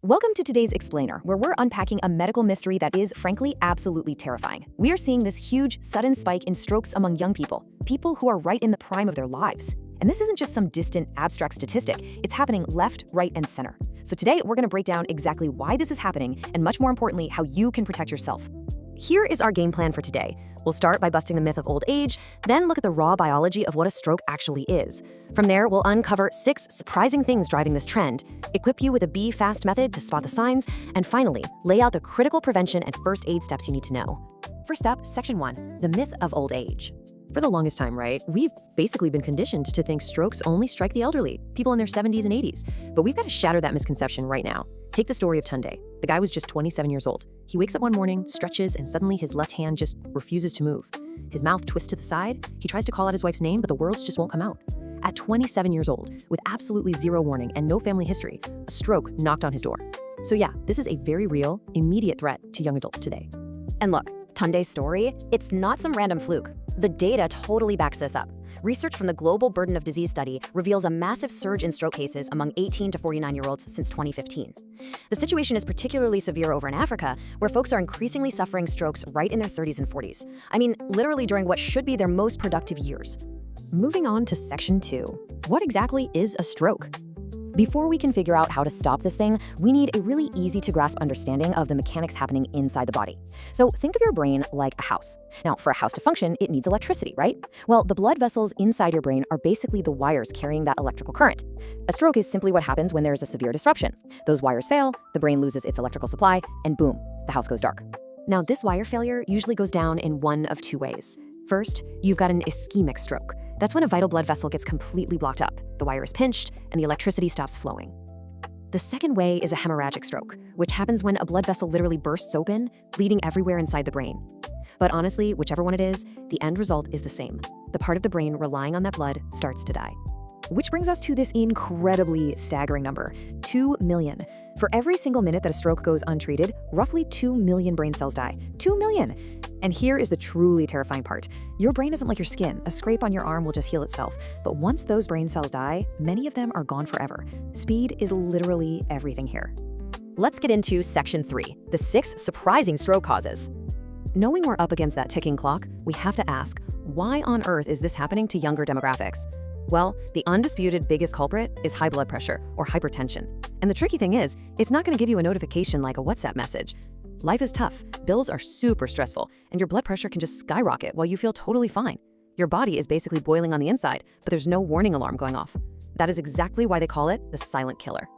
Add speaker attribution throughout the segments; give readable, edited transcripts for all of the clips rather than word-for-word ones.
Speaker 1: Welcome to today's Explainer, where we're unpacking a medical mystery that is, frankly, absolutely terrifying. We are seeing this huge, sudden spike in strokes among young people who are right in the prime of their lives. And this isn't just some distant, abstract statistic, it's happening left, right, and center. So today, we're going to break down exactly why this is happening, and much more importantly, how you can protect yourself. Here is our game plan for today. We'll start by busting the myth of old age, then look at the raw biology of what a stroke actually is. From there, we'll uncover 6 surprising things driving this trend, equip you with a Be Fast method to spot the signs, and finally, lay out the critical prevention and first aid steps you need to know. First up, Section 1, the myth of old age. For the longest time, right, we've basically been conditioned to think strokes only strike the elderly, people in their 70s and 80s. But we've got to shatter that misconception right now. Take the story of Tunde. The guy was just 27 years old. He wakes up one morning, stretches, and suddenly his left hand just refuses to move. His mouth twists to the side. He tries to call out his wife's name, but the words just won't come out. At 27 years old, with absolutely zero warning and no family history, a stroke knocked on his door. So yeah, this is a very real, immediate threat to young adults today.
Speaker 2: And look, Tunde's story, it's not some random fluke. The data totally backs this up. Research from the Global Burden of Disease Study reveals a massive surge in stroke cases among 18 to 49-year-olds since 2015. The situation is particularly severe over in Africa, where folks are increasingly suffering strokes right in their 30s and 40s. I mean, literally during what should be their most productive years.
Speaker 1: Moving on to Section 2. What exactly is a stroke? Before we can figure out how to stop this thing, we need a really easy-to-grasp understanding of the mechanics happening inside the body. So think of your brain like a house. Now, for a house to function, it needs electricity, right? Well, the blood vessels inside your brain are basically the wires carrying that electrical current. A stroke is simply what happens when there is a severe disruption. Those wires fail, the brain loses its electrical supply, and boom, the house goes dark. Now, this wire failure usually goes down in one of 2 ways. First, you've got an ischemic stroke. That's when a vital blood vessel gets completely blocked up, the wire is pinched, and the electricity stops flowing. The second way is a hemorrhagic stroke, which happens when a blood vessel literally bursts open, bleeding everywhere inside the brain. But honestly, whichever one it is, the end result is the same. The part of the brain relying on that blood starts to die. Which brings us to this incredibly staggering number, 2 million. For every single minute that a stroke goes untreated, roughly 2 million brain cells die. 2 million! And here is the truly terrifying part. Your brain isn't like your skin. A scrape on your arm will just heal itself. But once those brain cells die, many of them are gone forever. Speed is literally everything here.
Speaker 2: Let's get into Section 3, the 6 surprising stroke causes.
Speaker 1: Knowing we're up against that ticking clock, we have to ask, why on earth is this happening to younger demographics? Well, the undisputed biggest culprit is high blood pressure or hypertension. And the tricky thing is, it's not going to give you a notification like a WhatsApp message. Life is tough, bills are super stressful, and your blood pressure can just skyrocket while you feel totally fine. Your body is basically boiling on the inside, but there's no warning alarm going off. That is exactly why they call it the silent killer.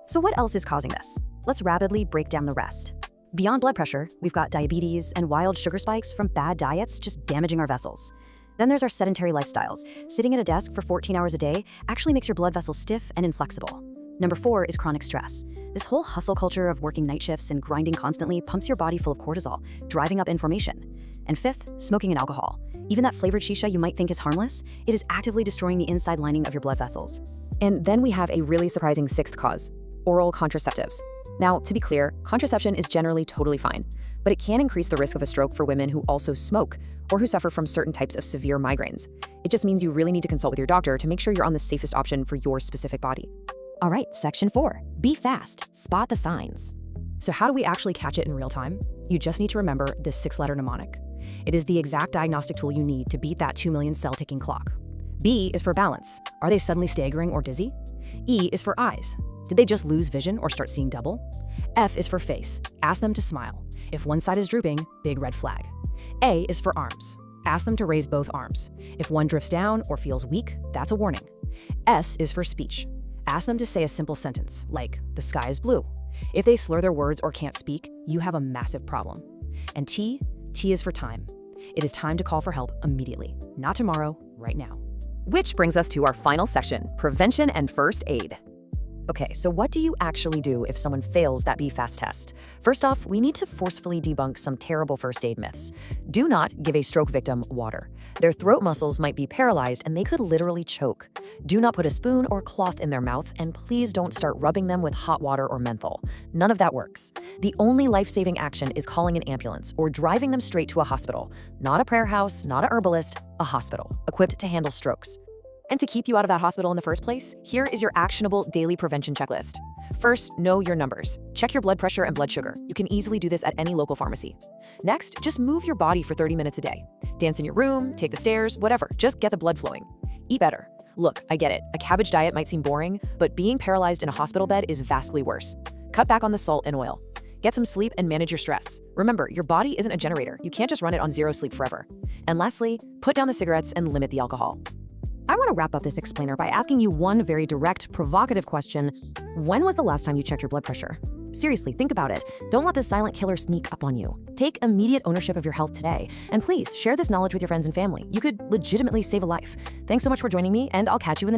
Speaker 2: So what else is causing this? Let's rapidly break down the rest. Beyond blood pressure, we've got diabetes and wild sugar spikes from bad diets just damaging our vessels. Then there's our sedentary lifestyles. Sitting at a desk for 14 hours a day actually makes your blood vessels stiff and inflexible. Number 4 is chronic stress. This whole hustle culture of working night shifts and grinding constantly pumps your body full of cortisol, driving up inflammation. And 5th, smoking and alcohol. Even that flavored shisha you might think is harmless, it is actively destroying the inside lining of your blood vessels.
Speaker 1: And then we have a really surprising 6th cause, oral contraceptives. Now, to be clear, contraception is generally totally fine, but it can increase the risk of a stroke for women who also smoke or who suffer from certain types of severe migraines. It just means you really need to consult with your doctor to make sure you're on the safest option for your specific body. All right, Section 4, be fast, spot the signs. So how do we actually catch it in real time? You just need to remember this 6-letter mnemonic. It is the exact diagnostic tool you need to beat that 2 million cell ticking clock. B is for balance. Are they suddenly staggering or dizzy? E is for eyes. Did they just lose vision or start seeing double? F is for face. Ask them to smile. If one side is drooping, big red flag. A is for arms. Ask them to raise both arms. If one drifts down or feels weak, that's a warning. S is for speech. Ask them to say a simple sentence, like, the sky is blue. If they slur their words or can't speak, you have a massive problem. And T is for time. It is time to call for help immediately, not tomorrow, right now.
Speaker 2: Which brings us to our final section, prevention and first aid.
Speaker 1: Okay, so what do you actually do if someone fails that Be Fast test? First off, we need to forcefully debunk some terrible first aid myths. Do not give a stroke victim water. Their throat muscles might be paralyzed and they could literally choke. Do not put a spoon or cloth in their mouth, and please don't start rubbing them with hot water or menthol. None of that works. The only life-saving action is calling an ambulance or driving them straight to a hospital. Not a prayer house, not a herbalist, a hospital, equipped to handle strokes. And to keep you out of that hospital in the first place, here is your actionable daily prevention checklist. First, know your numbers. Check your blood pressure and blood sugar. You can easily do this at any local pharmacy. Next, just move your body for 30 minutes a day. Dance in your room, take the stairs, whatever. Just get the blood flowing. Eat better. Look, I get it. A cabbage diet might seem boring, but being paralyzed in a hospital bed is vastly worse. Cut back on the salt and oil. Get some sleep and manage your stress. Remember, your body isn't a generator. You can't just run it on zero sleep forever. And lastly, put down the cigarettes and limit the alcohol. I want to wrap up this explainer by asking you one very direct, provocative question. When was the last time you checked your blood pressure? Seriously, think about it. Don't let this silent killer sneak up on you. Take immediate ownership of your health today. And please share this knowledge with your friends and family. You could legitimately save a life. Thanks so much for joining me, and I'll catch you in the next